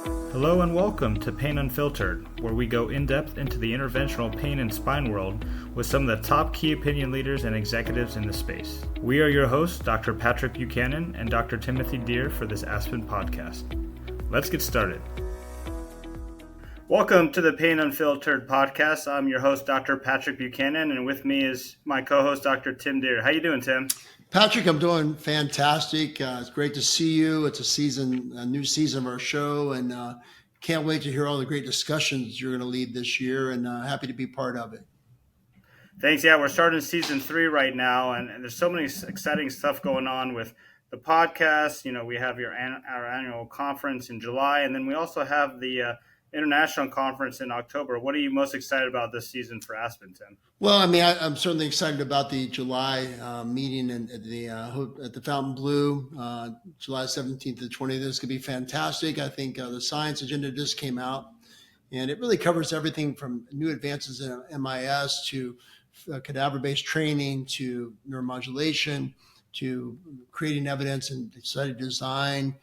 Hello and welcome to Pain Unfiltered, where we go in-depth into the interventional pain and spine world with some of the top key opinion leaders and executives in the space. We are your hosts, Dr. Patrick Buchanan and Dr. Timothy Deere for this Aspen podcast. Let's get started. Welcome to the Pain Unfiltered podcast. I'm your host, Dr. Patrick Buchanan, and with me is my co-host, Dr. Tim Deere. How you doing, Tim? Patrick, I'm doing fantastic. It's great to see you. It's a new season of our show, and can't wait to hear all the great discussions you're going to lead this year, and happy to be part of it. Thanks. Yeah, we're starting season 3 right now, and there's so many exciting stuff going on with the podcast. You know, we have our annual conference in July, and then we also have the international conference in October. What are you most excited about this season for Aspen, Tim? Well, I mean, I'm certainly excited about the July meeting at the Fontainebleau, July 17th to 20th. This could be fantastic. I think the science agenda just came out, and it really covers everything from new advances in MIS to cadaver-based training to neuromodulation to creating evidence and study design,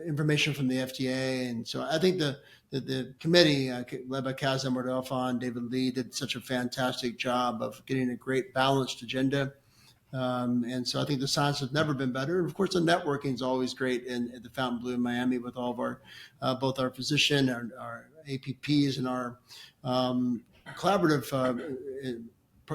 information from the FDA. And so I think the committee led by Kaz Mordalfa and David Lee did such a fantastic job of getting a great balanced agenda. And so I think the science has never been better. And of course, the networking is always great at the Fontainebleau in Miami with all of our, both our physician, our APPs, and our collaborative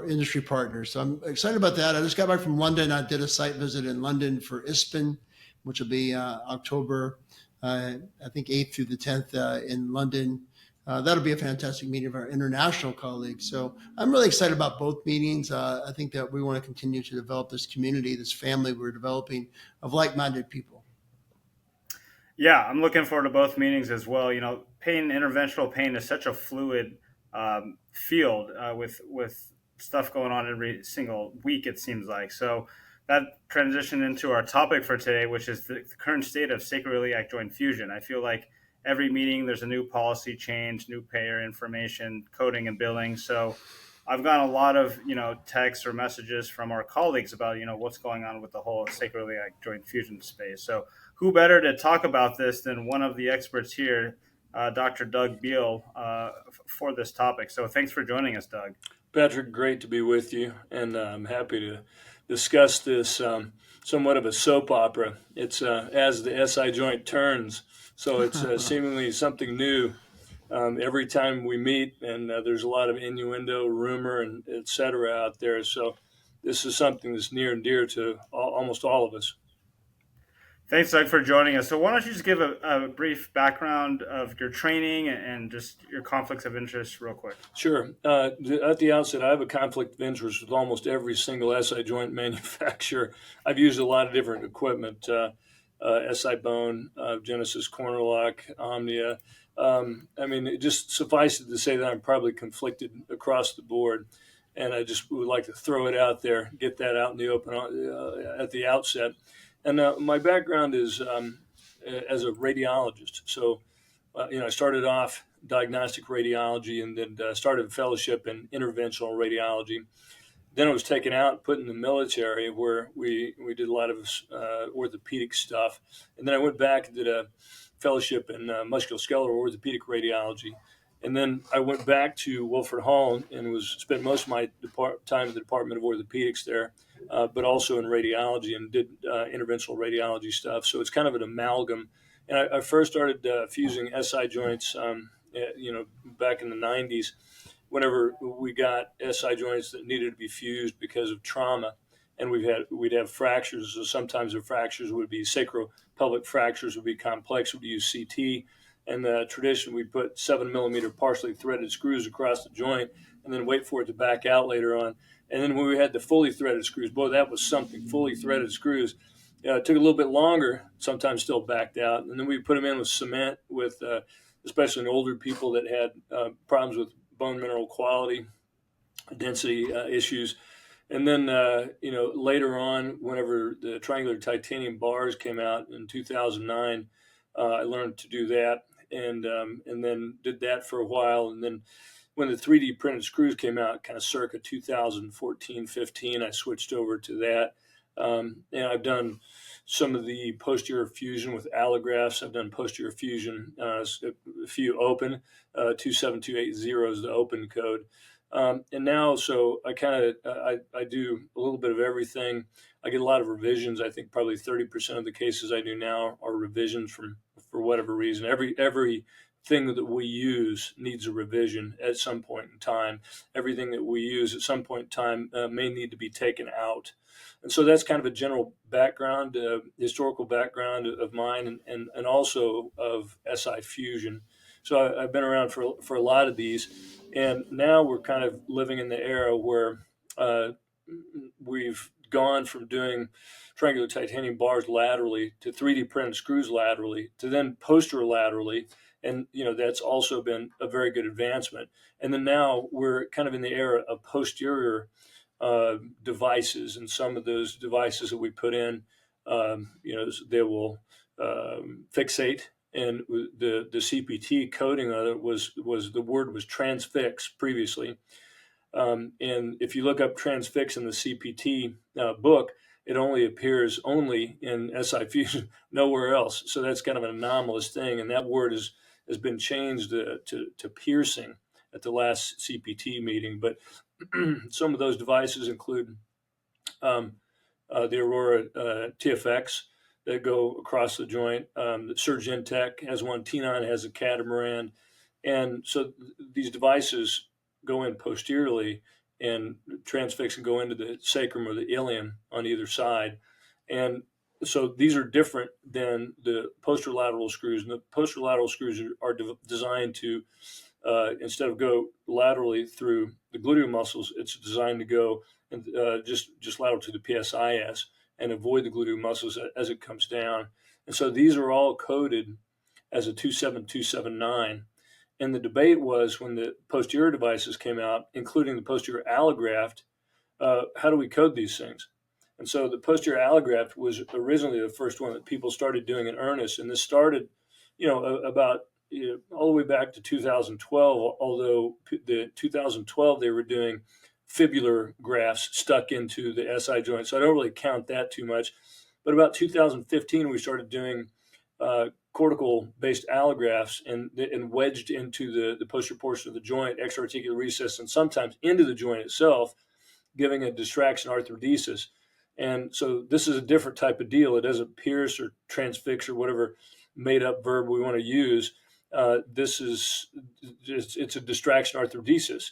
industry partners. So I'm excited about that. I just got back from London. I did a site visit in London for ISPN, which will be October, I think 8th through the 10th in London. That'll be a fantastic meeting of our international colleagues. So I'm really excited about both meetings. I think that we want to continue to develop this community, this family we're developing of like-minded people. Yeah, I'm looking forward to both meetings as well. You know, interventional pain is such a fluid field with stuff going on every single week, it seems like. So that transitioned into our topic for today, which is the current state of sacroiliac joint fusion. I feel like every meeting there's a new policy change, new payer information, coding and billing. So I've gotten a lot of, texts or messages from our colleagues about, what's going on with the whole sacroiliac joint fusion space. So who better to talk about this than one of the experts here, Dr. Doug Beall, for this topic. So thanks for joining us, Doug. Patrick, great to be with you, and I'm happy to discuss this somewhat of a soap opera. It's as the SI joint turns, so it's seemingly something new every time we meet, and there's a lot of innuendo, rumor, and et cetera out there. So this is something that's near and dear to almost all of us. Thanks, Doug, for joining us. So why don't you just give a brief background of your training and just your conflicts of interest real quick? Sure. At the outset, I have a conflict of interest with almost every single SI joint manufacturer. I've used a lot of different equipment, SI Bone, Genesis Corner Lock, Omnia. It just suffices to say that I'm probably conflicted across the board. And I just would like to throw it out there, get that out in the open at the outset. And my background is as a radiologist. So, I started off diagnostic radiology and then started a fellowship in interventional radiology. Then I was taken out and put in the military where we did a lot of orthopedic stuff. And then I went back and did a fellowship in musculoskeletal orthopedic radiology. And then I went back to Wilford Hall and spent most of my time in the Department of Orthopedics there, but also in radiology and did interventional radiology stuff. So it's kind of an amalgam. And I first started fusing SI joints, back in the 90s, whenever we got SI joints that needed to be fused because of trauma. And we'd have fractures. So sometimes the fractures would be sacropelvic fractures, would be complex. We'd use CT. And the tradition, we'd put 7mm partially threaded screws across the joint and then wait for it to back out later on. And then when we had the fully threaded screws, boy, that was something, fully threaded screws. It took a little bit longer, sometimes still backed out. And then we put them in with cement, with especially in older people that had problems with bone mineral quality, density issues. And then, later on, whenever the triangular titanium bars came out in 2009, I learned to do that. And then did that for a while. And then when the 3D printed screws came out, kind of circa 2014, 15, I switched over to that. And I've done some of the posterior fusion with allografts. I've done posterior fusion, a few open, 27280 is the open code. And now, so I do a little bit of everything. I get a lot of revisions. I think probably 30% of the cases I do now are revisions for whatever reason. Every thing that we use needs a revision at some point in time. Everything that we use at some point in time may need to be taken out. And so that's kind of a general background, historical background of mine, and also of SI Fusion. So I've been around for a lot of these, and now we're kind of living in the era where we've gone from doing triangular titanium bars laterally to 3D printed screws laterally to then posterior laterally. And, that's also been a very good advancement. And then now we're kind of in the era of posterior devices, and some of those devices that we put in, they will fixate. And the CPT coding of it was the word was transfix previously. And if you look up transfix in the CPT book, it only appears only in SI Fusion, nowhere else. So that's kind of an anomalous thing. And that word has been changed to piercing at the last CPT meeting. But some of those devices include the Aurora TFX that go across the joint. The Surge Intech has one. T9 has a catamaran. And so these devices go in posteriorly and transfix and go into the sacrum or the ilium on either side. And so these are different than the posterolateral screws. And the posterolateral screws are designed to, instead of go laterally through the gluteal muscles, it's designed to go and just lateral to the PSIS and avoid the gluteal muscles as it comes down. And so these are all coded as a 27279. And the debate was when the posterior devices came out, including the posterior allograft, how do we code these things? And so the posterior allograft was originally the first one that people started doing in earnest. And this started, about all the way back to 2012, although the 2012 they were doing fibular grafts stuck into the SI joint. So I don't really count that too much. But about 2015, we started doing cortical-based allografts and wedged into the posterior portion of the joint, extra-articular recess, and sometimes into the joint itself, giving a distraction arthrodesis. And so this is a different type of deal. It doesn't pierce or transfix or whatever made-up verb we want to use. It's a distraction arthrodesis.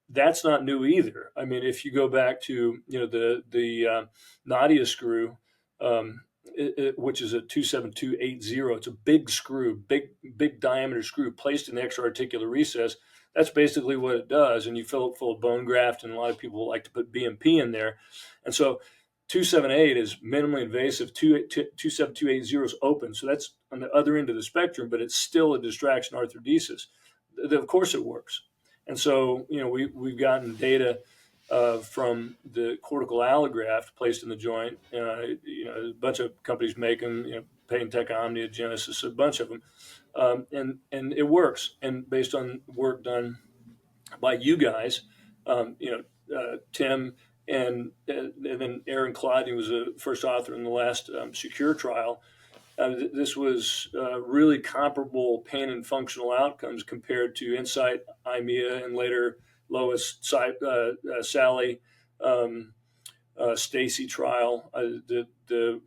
That's not new either. I mean, if you go back to the Nadia screw, which is a 27280. It's a big screw, big diameter screw placed in the extra-articular recess. That's basically what it does. And you fill it full of bone graft, and a lot of people like to put BMP in there. And so 278 is minimally invasive. 27280 is open. So that's on the other end of the spectrum, but it's still a distraction arthrodesis. Of course it works. And so, we've gotten data from the cortical allograft placed in the joint. A bunch of companies make them, Payne Tech, Omnia, Genesis, a bunch of them. And it works. And based on work done by you guys, Tim and then Aaron Clodney was the first author in the last Secure trial. This was really comparable pain and functional outcomes compared to Insight, IMEA, and later Lois, Sally, Stacy trial. To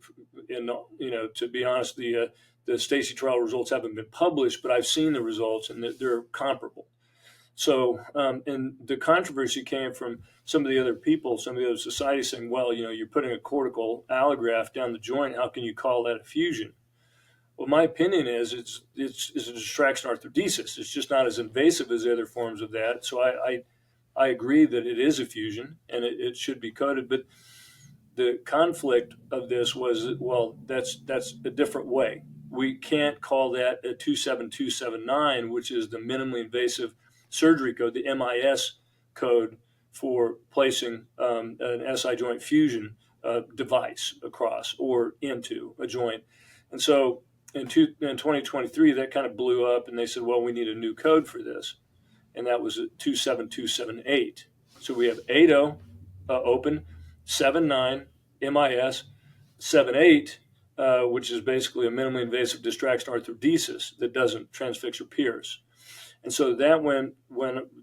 be honest, the Stacy trial results haven't been published, but I've seen the results and they're comparable. So, and the controversy came from some of the other people, some of the other societies saying, well, you're putting a cortical allograft down the joint. How can you call that a fusion? Well, my opinion is it's a distraction arthrodesis. It's just not as invasive as the other forms of that. So I agree that it is a fusion and it should be coded. But the conflict of this was, well, that's a different way. We can't call that a 27279, which is the minimally invasive surgery code, the MIS code for placing an SI joint fusion device across or into a joint. And so in 2023, that kind of blew up, and they said, well, we need a new code for this. And that was 27278. So we have 80 open, 79 MIS, 78 which is basically a minimally invasive distraction arthrodesis that doesn't transfix or pierce. And so that went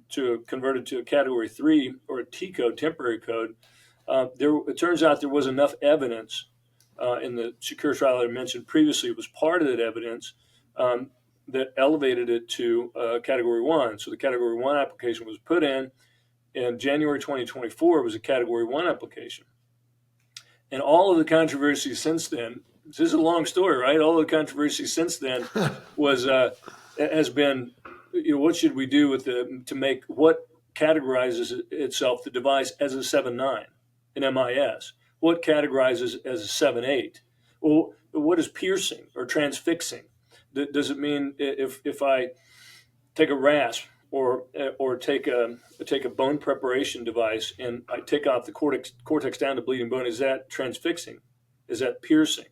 to converted to a Category 3 or a T code, temporary code. It turns out there was enough evidence in the Secure trial that I mentioned previously. It was part of that evidence that elevated it to Category 1. So the Category 1 application was put in January 2024. It was a Category 1 application. And all of the controversy since then, this is a long story, right? All of the controversy since then has been, what should we do to make what categorizes itself, the device, as a 7.9, an MIS? What categorizes as a 7.8? Well, what is piercing or transfixing? Does it mean if I take a rasp or take a bone preparation device and I take off the cortex down to bleeding bone, is that transfixing? Is that piercing?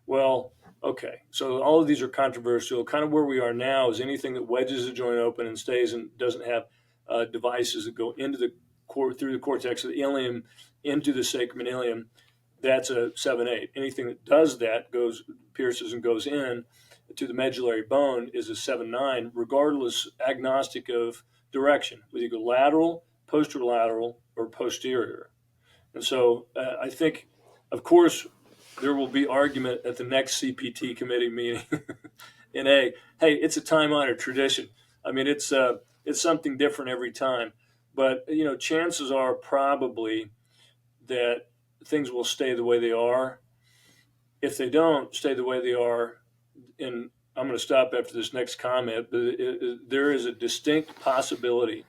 Well, okay. So all of these are controversial. Kind of where we are now is anything that wedges the joint open and stays and doesn't have devices that go into through the cortex of the ilium into the sacrum and ilium. That's a 7.8. Anything that does that pierces and goes in to the medullary bone is a 7.9, regardless, agnostic of direction, whether you go lateral, posterolateral, or posterior. And so I think, of course, there will be argument at the next CPT committee meeting hey, it's a time-honored tradition. I mean, it's something different every time. But, chances are probably that things will stay the way they are. If they don't stay the way they are, and I'm going to stop after this next comment, but there is a distinct possibility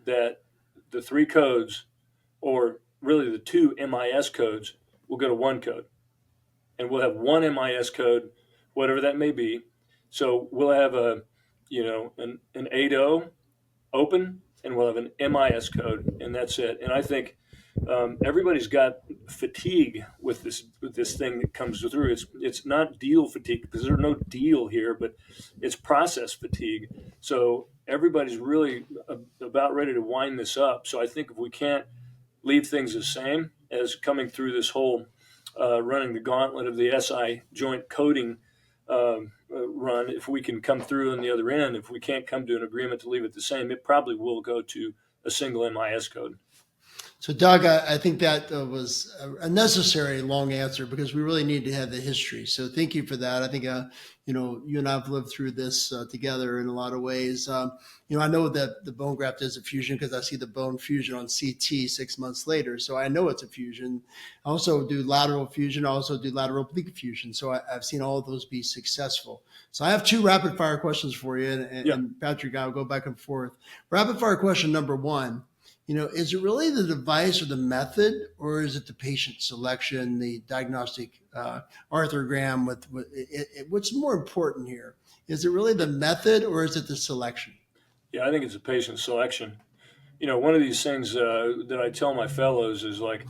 that the 3 codes, or really the 2 MIS codes, will go to 1 code. And we'll have 1 MIS code, whatever that may be. So we'll have an 8.0 open, and we'll have an MIS code, and that's it. And I think everybody's got fatigue with this thing that comes through. It's not deal fatigue, because there's no deal here, but it's process fatigue. So everybody's really about ready to wind this up. So I think if we can't leave things the same as coming through this whole running the gauntlet of the SI joint coding run, if we can come through on the other end, if we can't come to an agreement to leave it the same, it probably will go to a single MIS code. So, Doug, I think that was a necessary long answer, because we really need to have the history. So thank you for that. I think, you and I have lived through this together in a lot of ways. I know that the bone graft is a fusion because I see the bone fusion on CT 6 months later. So I know it's a fusion. I also do lateral fusion. I also do lateral oblique fusion. So I've seen all of those be successful. So I have 2 rapid fire questions for you. And Patrick, I'll go back and forth. Rapid fire question number 1. Is it really the device or the method, or is it the patient selection, the diagnostic arthrogram? What's more important here? Is it really the method, or is it the selection? Yeah, I think it's a patient selection. One of these things that I tell my fellows is like,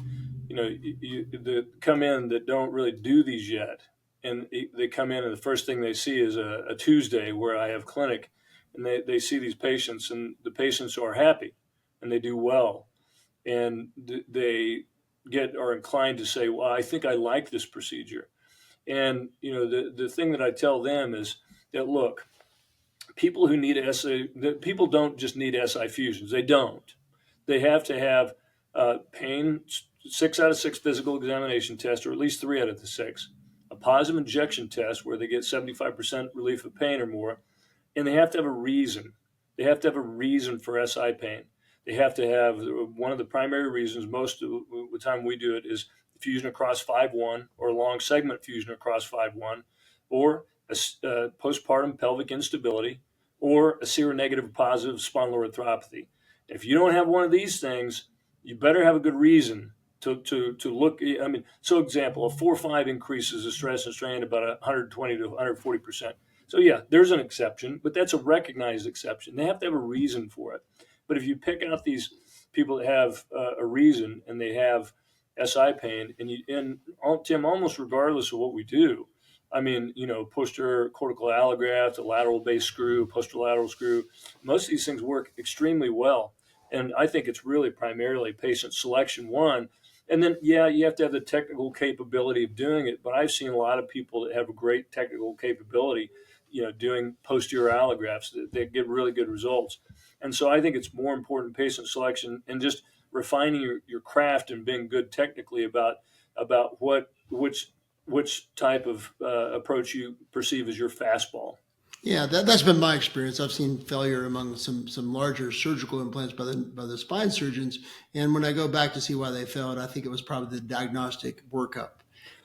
that come in that don't really do these yet. And they come in and the first thing they see is a Tuesday where I have clinic, and they see these patients, and the patients are happy and they do well. And they are inclined to say, well, I think I like this procedure. And, the thing that I tell them is that, look, people who need people don't just need SI fusions. They don't. They have to have pain, 6 out of 6 physical examination tests, or at least 3 out of the 6, a positive injection test where they get 75% relief of pain or more, and they have to have a reason. They have to have a reason for SI pain. They have to have one of the primary reasons. Most of the time we do it is fusion across 5.1 or long segment fusion across 5.1, or a postpartum pelvic instability, or a seronegative positive spinal arthropathy. If you don't have one of these things, you better have a good reason to look. I mean, so example, a 4-5 increases the stress and strain about 120 to 140%. So yeah, there's an exception, but that's a recognized exception. They have to have a reason for it. But if you pick out these people that have a reason and they have SI pain, and Tim, almost regardless of what we do, I mean, posterior cortical allograft, a lateral base screw, posterolateral screw, most of these things work extremely well. And I think it's really primarily patient selection, one, And then, yeah, you have to have the technical capability of doing it. But I've seen a lot of people that have a great technical capability, doing posterior allografts that get really good results. And so I think it's more important patient selection and just refining your craft and being good technically about which type of approach you perceive as your fastball. Yeah, that's been my experience. I've seen failure among some larger surgical implants by the spine surgeons, and when I go back to see why they failed, I think it was probably the diagnostic workup.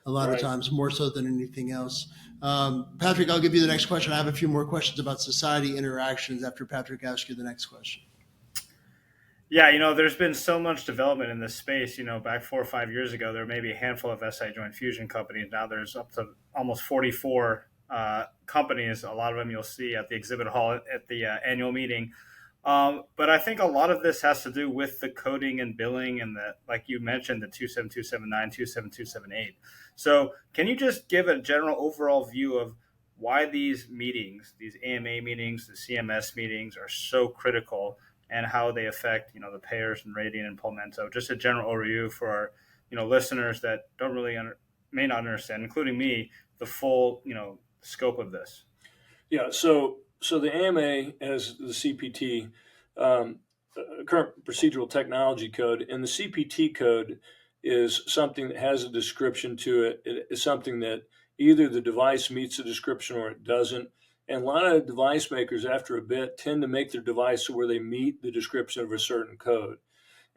A lot of Right. times, more so than anything else. Patrick, I'll give you the next question. I have a few more questions about society interactions after Patrick asks you the next question. Yeah, there's been so much development in this space. Back 4 or 5 years ago, there may be a handful of SI joint fusion companies. Now there's up to almost 44 companies. A lot of them you'll see at the exhibit hall at the annual meeting. But I think a lot of this has to do with the coding and billing and like you mentioned, the 27279, 27278. So can you just give a general overall view of why these meetings, these AMA meetings, the CMS meetings are so critical and how they affect, the payers and Radian and Palmetto? Just a general overview for our, listeners that don't really may not understand, including me, the full, scope of this. Yeah. So the AMA has the CPT, current procedural technology code, and the CPT code is something that has a description to it. It is something that either the device meets the description or it doesn't. And a lot of device makers, after a bit, tend to make their device so where they meet the description of a certain code.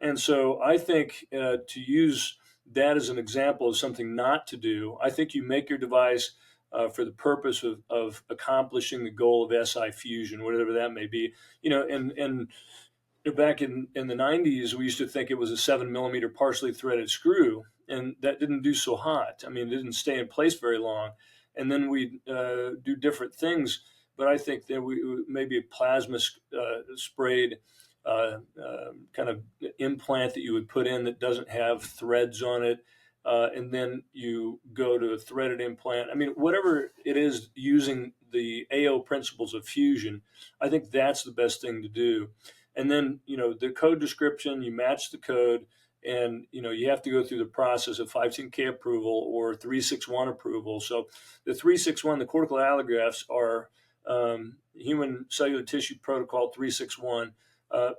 And so I think to use that as an example of something not to do, I think you make your device for the purpose of accomplishing the goal of SI fusion, whatever that may be. And back in the 90s, we used to think it was a 7 millimeter partially threaded screw, and that didn't do so hot. I mean, it didn't stay in place very long. And then we do different things, but I think that we maybe a plasma sprayed kind of implant that you would put in that doesn't have threads on it. And then you go to a threaded implant. I mean, whatever it is, using the AO principles of fusion, I think that's the best thing to do. And then, the code description, you match the code, and, you have to go through the process of 510K approval or 361 approval. So the 361, the cortical allografts are human cellular tissue protocol 361,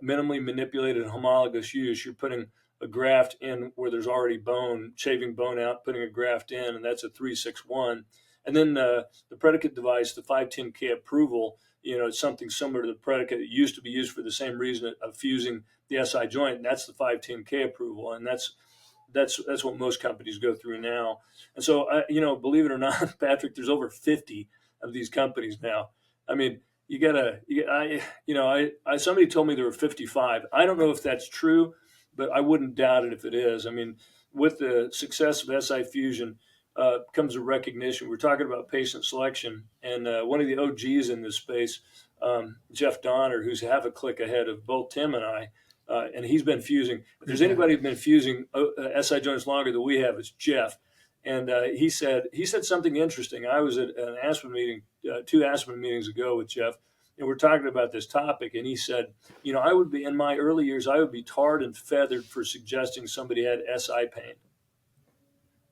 minimally manipulated homologous use. You're putting a graft in where there's already bone, shaving bone out, putting a graft in, and that's a 361. And then the predicate device, the 510K approval, it's something similar to the predicate. It used to be used for the same reason of fusing the SI joint, and that's the 510K approval. And that's what most companies go through now. And so, believe it or not, Patrick, there's over 50 of these companies now. I mean, somebody told me there were 55. I don't know if that's true, but I wouldn't doubt it if it is. I mean, with the success of SI Fusion comes a recognition. We're talking about patient selection, and one of the OGs in this space, Jeff Donner, who's half a click ahead of both Tim and I, and he's been fusing. If there's anybody who's been fusing SI joints longer than we have, it's Jeff. And he said something interesting. I was at an Aspen meeting, 2 Aspen meetings ago with Jeff, and we're talking about this topic. And he said, I would be, in my early years, I would be tarred and feathered for suggesting somebody had SI pain.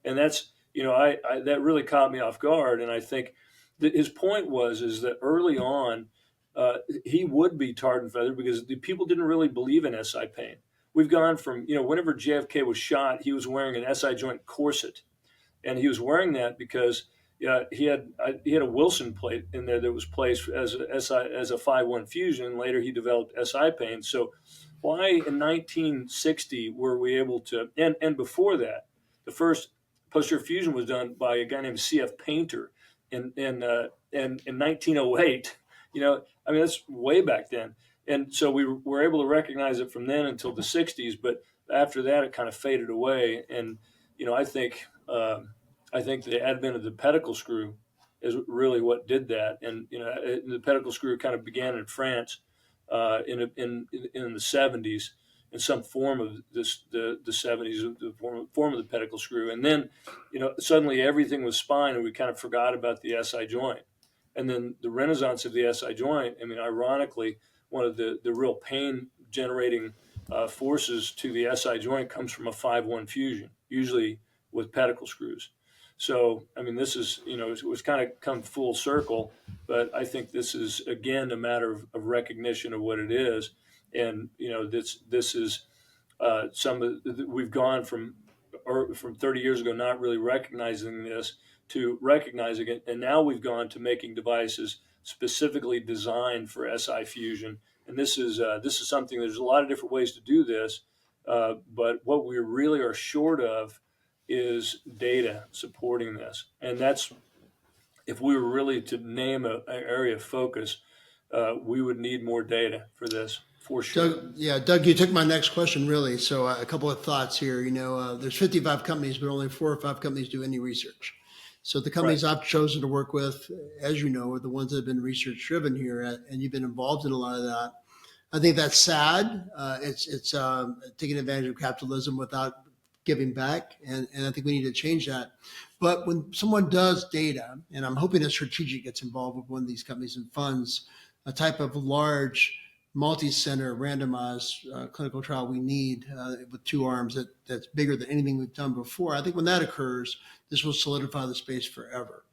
And that's, that really caught me off guard. And I think that his point is that early on, he would be tarred and feathered because the people didn't really believe in SI pain. We've gone from, whenever JFK was shot, he was wearing an SI joint corset. And he was wearing that because he had a Wilson plate in there that was placed as a 5-1 fusion. And later he developed SI pain. So why in 1960 were we able to? And before that, the first posterior fusion was done by a guy named C.F. Painter in 1908. I mean, that's way back then. And so we were able to recognize it from then until the 60s. But after that, it kind of faded away. And I think the advent of the pedicle screw is really what did that. And the pedicle screw kind of began in France in the 70s, in some form of this the 70s, the form of the pedicle screw. And then suddenly everything was spine, and we kind of forgot about the SI joint. And then the renaissance of the SI joint. I mean, ironically, one of the real pain generating forces to the SI joint comes from a 5-1 fusion, usually with pedicle screws. So, I mean, this is, it was kind of come full circle, but I think this is, again, a matter of recognition of what it is. And, this is we've gone from 30 years ago not really recognizing this to recognizing it, and now we've gone to making devices specifically designed for SI fusion. And this is something. There's a lot of different ways to do this, but what we really are short of is data supporting this. And that's, if we were really to name an area of focus, we would need more data for this, for sure. Doug, you took my next question really. So a couple of thoughts here. There's 55 companies, but only 4 or 5 companies do any research. So the companies Right. I've chosen to work with, as you know, are the ones that have been research driven here, and you've been involved in a lot of that. I think that's sad. It's taking advantage of capitalism without giving back, and I think we need to change that. But when someone does data, and I'm hoping that strategic gets involved with one of these companies and funds a type of large multi-center randomized clinical trial we need with 2 arms that's bigger than anything we've done before. I think when that occurs, this will solidify the space forever.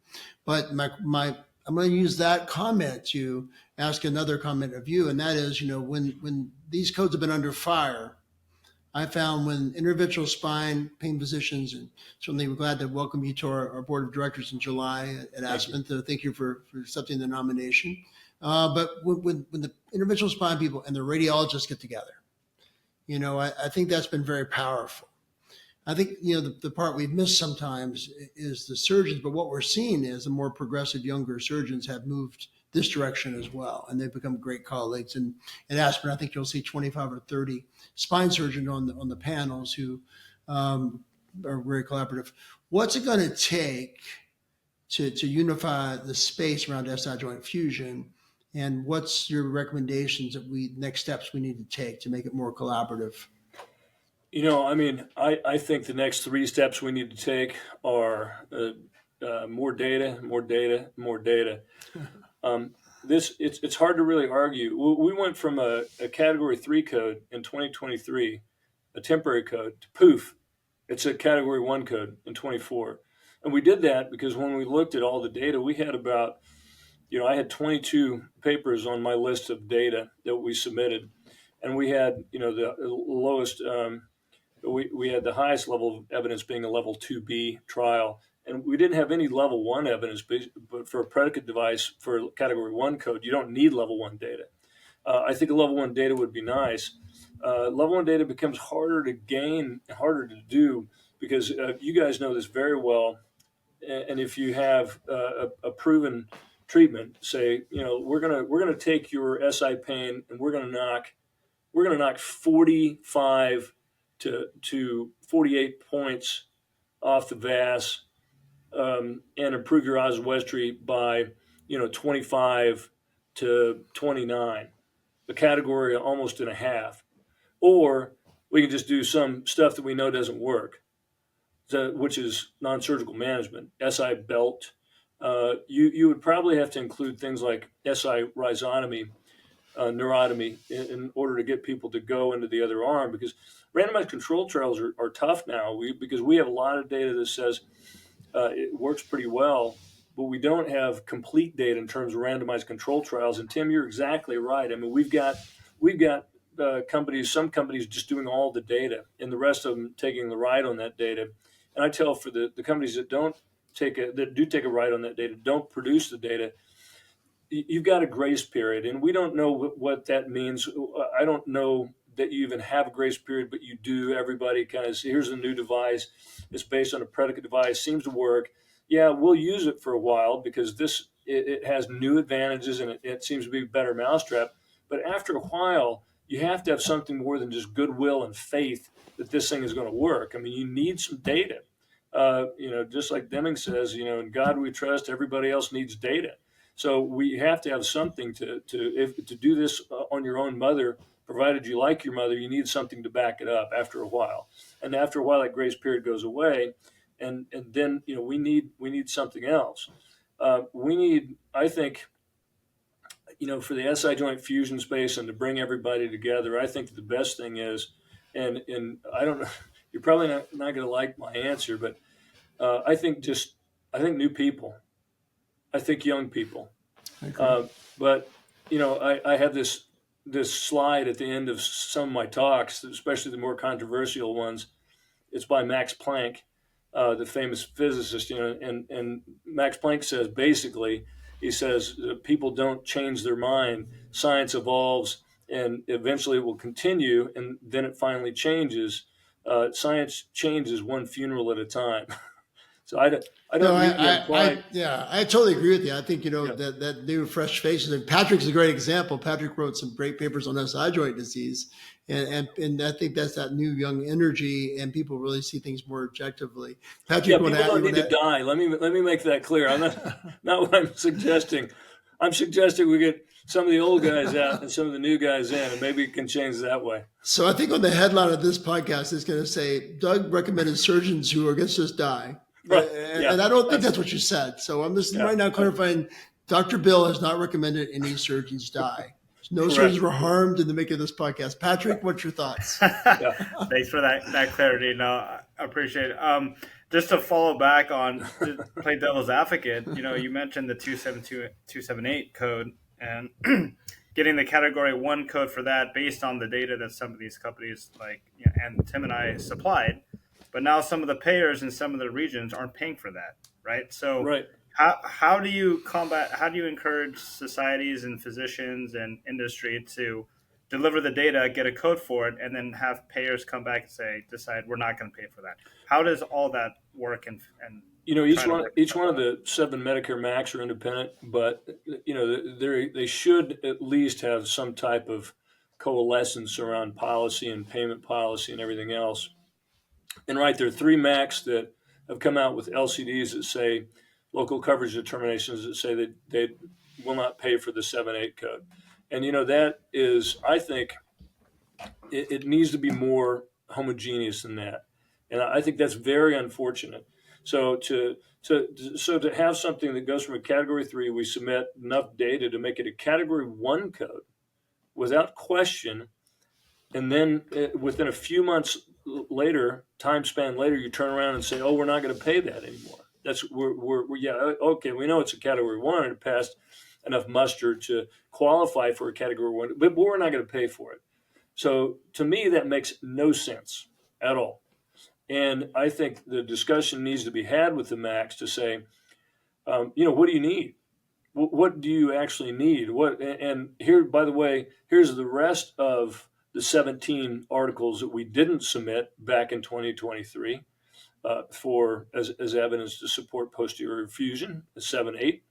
But I'm going to use that comment to ask another comment of you, and that is, when these codes have been under fire, I found when interventional spine pain physicians, and certainly we're glad to welcome you to our board of directors in July at Aspen. So thank you for accepting the nomination. But when the interventional spine people and the radiologists get together, I think that's been very powerful. I think, the part we've missed sometimes is the surgeons, but what we're seeing is the more progressive younger surgeons have moved this direction as well, and they've become great colleagues. And at Aspen, I think you'll see 25 or 30 spine surgeons on the panels who are very collaborative. What's it going to take to unify the space around SI joint fusion? And what's your recommendations next steps we need to take to make it more collaborative? I think the next 3 steps we need to take are more data, more data, more data. It's hard to really argue. We went from a Category 3 code in 2023, a temporary code, to poof, it's a Category 1 code in 24. And we did that because when we looked at all the data, we had about, I had 22 papers on my list of data that we submitted, and we had, the lowest. We had the highest level of evidence being a level 2B trial, and we didn't have any level 1 evidence. But for a predicate device for a Category 1 code, you don't need level 1 data. I think a level 1 data would be nice. Level 1 data becomes harder to gain, harder to do, because you guys know this very well. And if you have a proven treatment, say, we're gonna take your SI pain and we're gonna knock 45 to 48 points off the VAS, and improve your oswestry by 25 to 29, a category almost in a half. Or we can just do some stuff that we know doesn't work, which is non-surgical management, SI belt. You would probably have to include things like SI rhizotomy, neurotomy, in order to get people to go into the other arm, because randomized control trials are tough now, because we have a lot of data that says it works pretty well, but we don't have complete data in terms of randomized control trials. And Tim, you're exactly right. I mean, we've got companies, some companies just doing all the data, and the rest of them taking the ride on that data. And I tell for the companies that do take a ride on that data, don't produce the data, you've got a grace period, and we don't know what that means. I don't know that you even have a grace period, but you do. Everybody kind of, here's a new device. It's based on a predicate device, seems to work. Yeah, we'll use it for a while because it has new advantages, and it seems to be a better mousetrap. But after a while, you have to have something more than just goodwill and faith that this thing is going to work. I mean, you need some data. Just like Deming says, in God we trust, everybody else needs data. So we have to have something to do this on your own mother, provided you like your mother, you need something to back it up after a while. And after a while, that grace period goes away, and then we need something else. I think, for the SI joint fusion space and to bring everybody together, I think the best thing is, and I don't know, you're probably not going to like my answer, but I think new people. I think young people. I agree. But I have this slide at the end of some of my talks, especially the more controversial ones. It's by Max Planck, the famous physicist. And Max Planck says basically, he says people don't change their mind. Science evolves, and eventually it will continue, and then it finally changes. Science changes one funeral at a time. So I No, don't mean to imply. yeah, I totally agree with you. I think, Yeah, that new fresh faces, and Patrick's a great example. Patrick wrote some great papers on SI joint disease. And I think that's that new young energy, and people really see things more objectively. Patrick, yeah. you want to People add? don't need to die. Let me make that clear. I'm not what I'm suggesting. I'm suggesting we get some of the old guys out and some of the new guys in, and maybe it can change that way. So I think on the headline of this podcast is going to say, Doug recommended surgeons who are against us die. Right. Yeah. And I don't think that's what you said. So I'm just right now clarifying, Dr. Beall has not recommended any surgeons die. No Correct. surgeons were harmed in the making of this podcast. Patrick, what's your thoughts? Thanks for that clarity. No, I appreciate it. Just to follow back on, to play devil's advocate, you mentioned the 278 code and getting the category 1 code for that based on the data that some of these companies like and Tim and I supplied. But now some of the payers in some of the regions aren't paying for that, right? So Right. how do you encourage societies and physicians and industry to deliver the data, get a code for it, and then have payers come back and decide we're not going to pay for that? How does all that work? And each one of the 7 Medicare MACs are independent, but they should at least have some type of coalescence around policy and payment policy and everything else. And right, there are 3 MACs that have come out with LCDs that say local coverage determinations that say that they will not pay for the 7/8 code. And that is, I think, it needs to be more homogeneous than that. And I think that's very unfortunate. So to have something that goes from a category 3, we submit enough data to make it a category 1 code without question, and then within a few months later, time span later, you turn around and say, "Oh, we're not going to pay that anymore." We're yeah, okay. We know it's a category 1 and it passed enough muster to qualify for a category 1, but we're not going to pay for it. So to me, that makes no sense at all. And I think the discussion needs to be had with the MACs to say, what do you need? What do you actually need? And here, by the way, here's the rest of the 17 articles that we didn't submit back in 2023 as evidence to support posterior fusion, 7/8.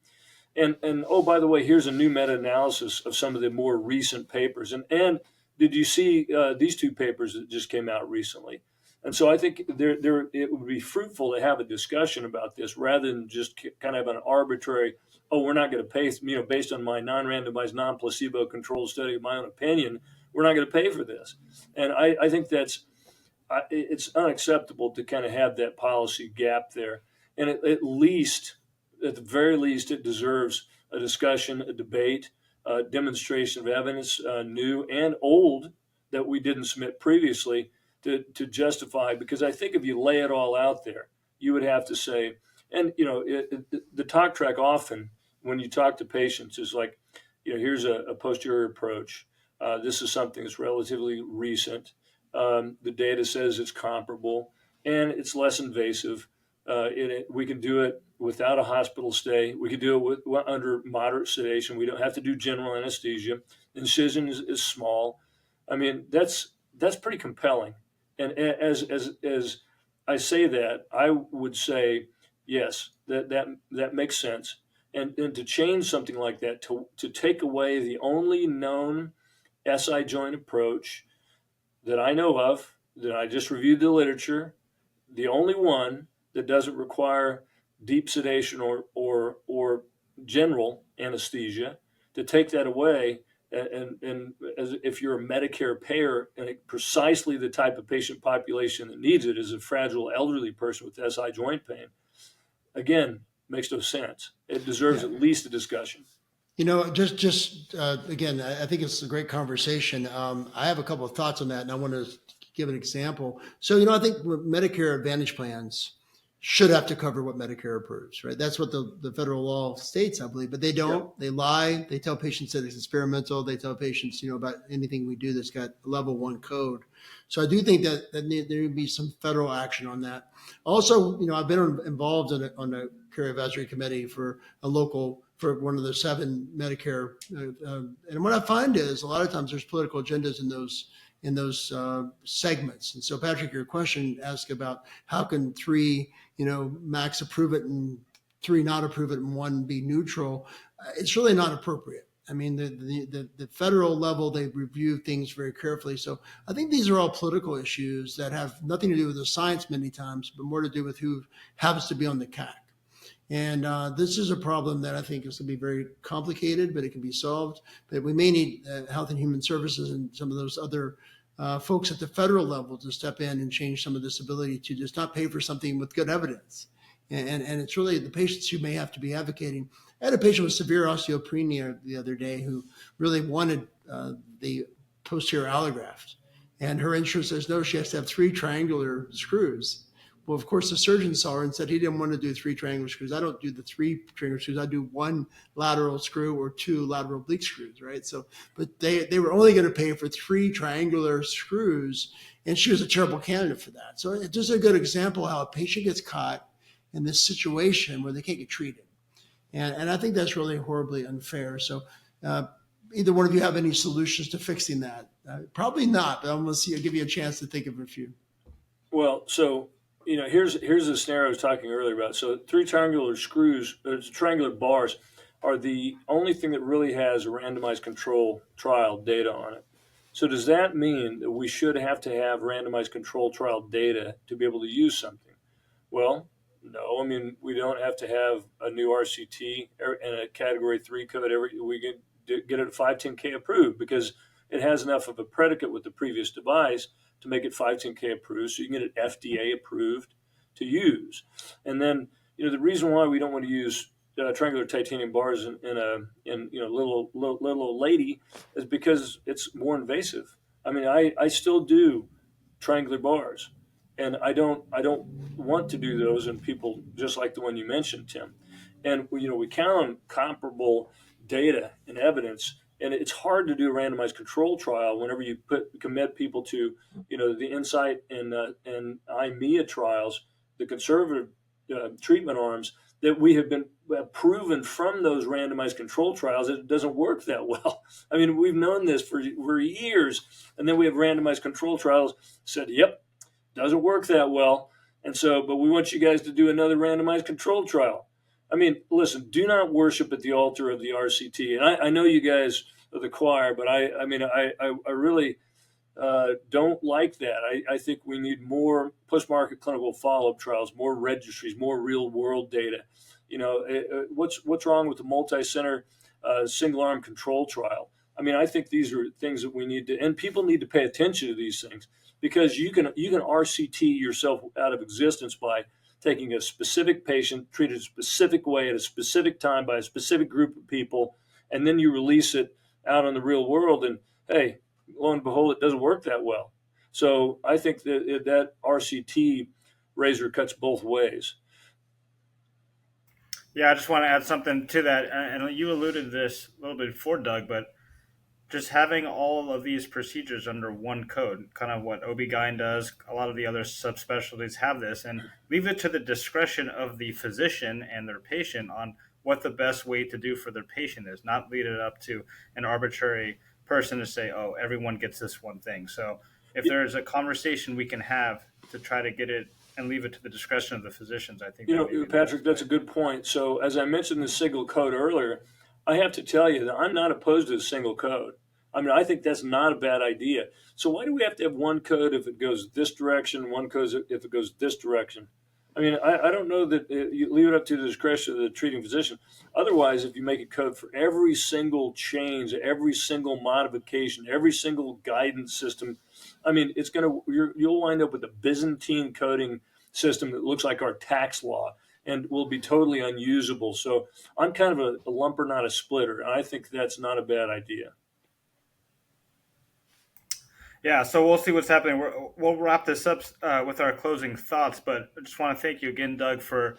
And oh, by the way, here's a new meta-analysis of some of the more recent papers. And did you see these 2 papers that just came out recently? And so I think it would be fruitful to have a discussion about this rather than just kind of an arbitrary, oh, we're not going to pay, based on my non-randomized, non-placebo controlled study of my own opinion, we're not going to pay for this. And I think it's unacceptable to kind of have that policy gap there. And at the very least, it deserves a discussion, a debate, a demonstration of evidence, new and old, that we didn't submit previously to justify. Because I think if you lay it all out there, you would have to say, and the talk track often when you talk to patients is like, here's a posterior approach. This is something that's relatively recent. The data says it's comparable and it's less invasive. We can do it without a hospital stay. We can do it under moderate sedation. We don't have to do general anesthesia. Incision is small. I mean, that's pretty compelling. And as I say that, I would say, yes, that makes sense. And to change something like that, to take away the only known SI joint approach that I know of, that I just reviewed the literature, the only one that doesn't require deep sedation or general anesthesia, to take that away, and as if you're a Medicare payer and precisely the type of patient population that needs it is a fragile elderly person with SI joint pain, again, makes no sense. It deserves at least a discussion. Again, I think it's a great conversation. I have a couple of thoughts on that, and I want to give an example. So, I think Medicare Advantage plans should have to cover what Medicare approves, right? That's what the federal law states, I believe, but they Yeah. don't. They lie. They tell patients that it's experimental. They tell patients, about anything we do that's got level one code. So I do think that there would be some federal action on that. Also, I've been involved on a care advisory committee for one of the 7 Medicare, and what I find is a lot of times there's political agendas in those segments. And so, Patrick, your question asked about how can 3, max approve it and 3 not approve it and 1 be neutral. It's really not appropriate. I mean, the federal level, they review things very carefully. So I think these are all political issues that have nothing to do with the science many times, but more to do with who happens to be on the CAC. And this is a problem that I think is going to be very complicated, but it can be solved. But we may need Health and Human Services and some of those other folks at the federal level to step in and change some of this ability to just not pay for something with good evidence. And it's really the patients who may have to be advocating. I had a patient with severe osteopenia the other day who really wanted the posterior allograft. And her insurance says, no, she has to have 3 triangular screws. Well, of course, the surgeon saw her and said he didn't want to do 3 triangular screws. I don't do the 3 triangular screws. I do 1 lateral screw or 2 lateral oblique screws, right? So, but they were only going to pay for 3 triangular screws, and she was a terrible candidate for that. So it's just a good example how a patient gets caught in this situation where they can't get treated. And I think that's really horribly unfair. So either one of you have any solutions to fixing that? Probably not, but I'm going to give you a chance to think of a few. Well, so here's the scenario I was talking earlier about. So 3 triangular screws, triangular bars, are the only thing that really has a randomized control trial data on it. So does that mean that we should have to have randomized control trial data to be able to use something? Well, no. I mean, we don't have to have a new RCT and a Category 3 code. We can get it 510K approved because it has enough of a predicate with the previous device to make it 510K approved, so you can get it FDA approved to use. And then, the reason why we don't want to use triangular titanium bars in little old lady is because it's more invasive. I mean, I still do triangular bars, and I don't want to do those in people just like the one you mentioned, Tim. And we count on comparable data and evidence, and it's hard to do a randomized control trial whenever you commit people to the Insight and IMEA trials, the conservative treatment arms that we have been proven from those randomized control trials that it doesn't work that well. I mean, we've known this for years, and then we have randomized control trials said, yep, doesn't work that well. And so, but we want you guys to do another randomized control trial. I mean, listen, do not worship at the altar of the RCT. And I know you guys are the choir, but I really don't like that. I think we need more post-market clinical follow-up trials, more registries, more real-world data. What's wrong with the multi-center single-arm control trial? I mean, I think these are things that we need to, and people need to pay attention to these things because you can RCT yourself out of existence by taking a specific patient, treated a specific way at a specific time by a specific group of people, and then you release it out in the real world, and hey, lo and behold, it doesn't work that well. So I think that RCT razor cuts both ways. Yeah, I just want to add something to that, and you alluded to this a little bit before, Doug, but just having all of these procedures under one code, kind of what OB-GYN does, a lot of the other subspecialties have this, and leave it to the discretion of the physician and their patient on what the best way to do for their patient is, not lead it up to an arbitrary person to say, oh, everyone gets this one thing. So if there's a conversation we can have to try to get it and leave it to the discretion of the physicians, I think Patrick, that's a good point. So as I mentioned the single code earlier, I have to tell you that I'm not opposed to a single code. I mean, I think that's not a bad idea. So why do we have to have one code if it goes this direction, one code if it goes this direction? I mean, I don't know that you leave it up to the discretion of the treating physician. Otherwise, if you make a code for every single change, every single modification, every single guidance system, I mean, you'll wind up with a Byzantine coding system that looks like our tax law. and will be totally unusable. So I'm kind of a lumper, not a splitter. And I think that's not a bad idea. Yeah, so we'll see what's happening. We'll wrap this up with our closing thoughts, but I just want to thank you again, Doug, for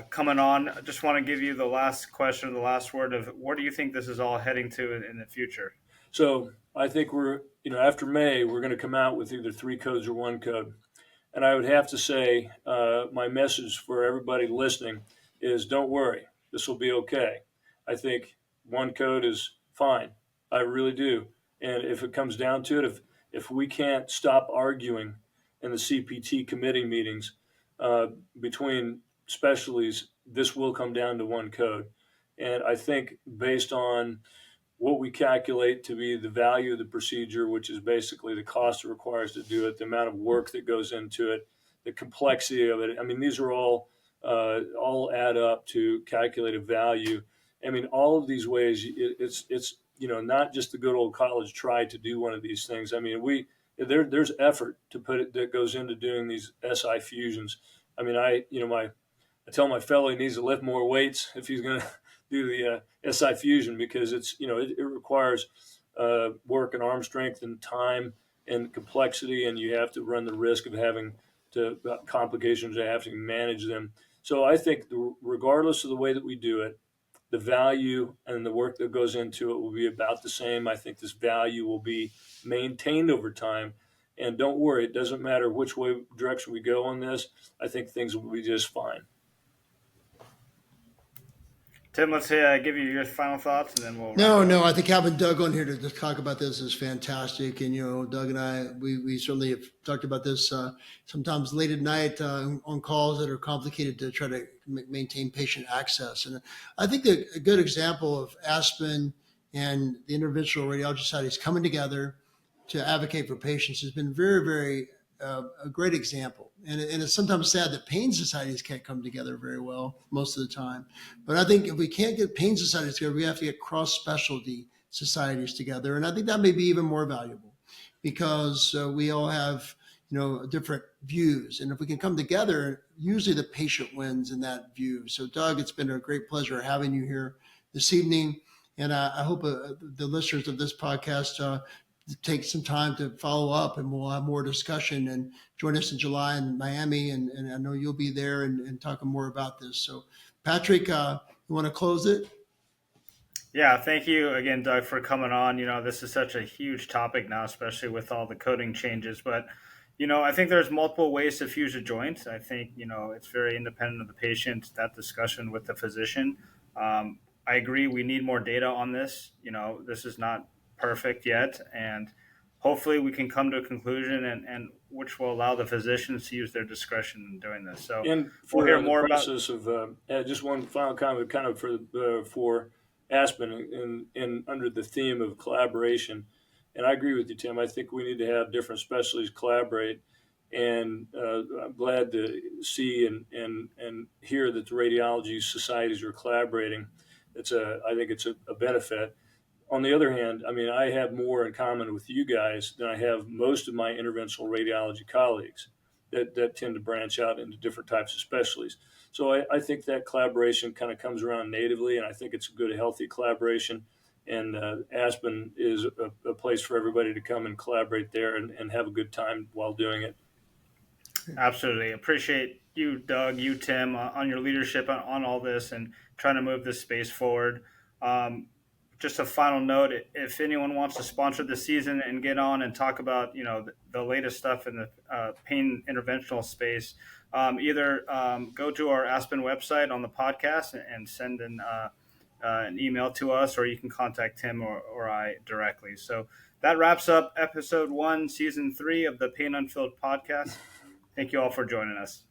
coming on. I just want to give you the last question, the last word of where do you think this is all heading to in the future? So I think after May, we're going to come out with either 3 codes or 1 code. And I would have to say, my message for everybody listening is don't worry, this will be okay. I think 1 code is fine. I really do. And if it comes down to it, if we can't stop arguing in the CPT committee meetings between specialties, this will come down to 1 code. And I think based on what we calculate to be the value of the procedure, which is basically the cost it requires to do it, the amount of work that goes into it, the complexity of it. I mean, these are all add up to calculated value. I mean, all of these ways, it's not just the good old college try to do one of these things. I mean, there's effort to put it that goes into doing these SI fusions. I mean, I tell my fellow he needs to lift more weights if he's going to do the SI fusion, because it requires work and arm strength and time and complexity, and you have to run the risk of having to complications of having to manage them. So I think regardless of the way that we do it, the value and the work that goes into it will be about the same. I think this value will be maintained over time. And don't worry, it doesn't matter which direction we go on this. I think things will be just fine. Tim, let's give you your final thoughts, and then we'll wrap No, it no, up. I think having Doug on here to talk about this is fantastic. And, Doug and I, we certainly have talked about this sometimes late at night on calls that are complicated to try to maintain patient access. And I think that a good example of Aspen and the Interventional Radiology Societies coming together to advocate for patients has been very, very a great example. And it's sometimes sad that pain societies can't come together very well most of the time. But I think if we can't get pain societies together, we have to get cross specialty societies together. And I think that may be even more valuable because we all have, different views. And if we can come together, usually the patient wins in that view. So, Doug, it's been a great pleasure having you here this evening. And I hope the listeners of this podcast take some time to follow up, and we'll have more discussion, and join us in July in Miami. And I know you'll be there and talking more about this. So, Patrick, you want to close it? Yeah, thank you again, Doug, for coming on. This is such a huge topic now, especially with all the coding changes. But, I think there's multiple ways to fuse a joint. I think, it's very independent of the patient, that discussion with the physician. I agree. We need more data on this. This is not perfect yet. And hopefully we can come to a conclusion and which will allow the physicians to use their discretion in doing this. So And we'll for hear the more about. process of just one final comment, kind of for Aspen, in under the theme of collaboration. And I agree with you, Tim. I think we need to have different specialties collaborate. And I'm glad to see and hear that the radiology societies are collaborating. I think it's a benefit. On the other hand, I mean, I have more in common with you guys than I have most of my interventional radiology colleagues that tend to branch out into different types of specialties. So I think that collaboration kind of comes around natively, and I think it's a good, healthy collaboration. And Aspen is a place for everybody to come and collaborate there and have a good time while doing it. Absolutely. Appreciate you, Doug, you, Tim, on your leadership on all this and trying to move this space forward. Um, just a final note, if anyone wants to sponsor the season and get on and talk about, the latest stuff in the pain interventional space, either go to our Aspen website on the podcast and send an email to us, or you can contact Tim or I directly. So that wraps up episode 1, season 3 of the Pain Unfilled podcast. Thank you all for joining us.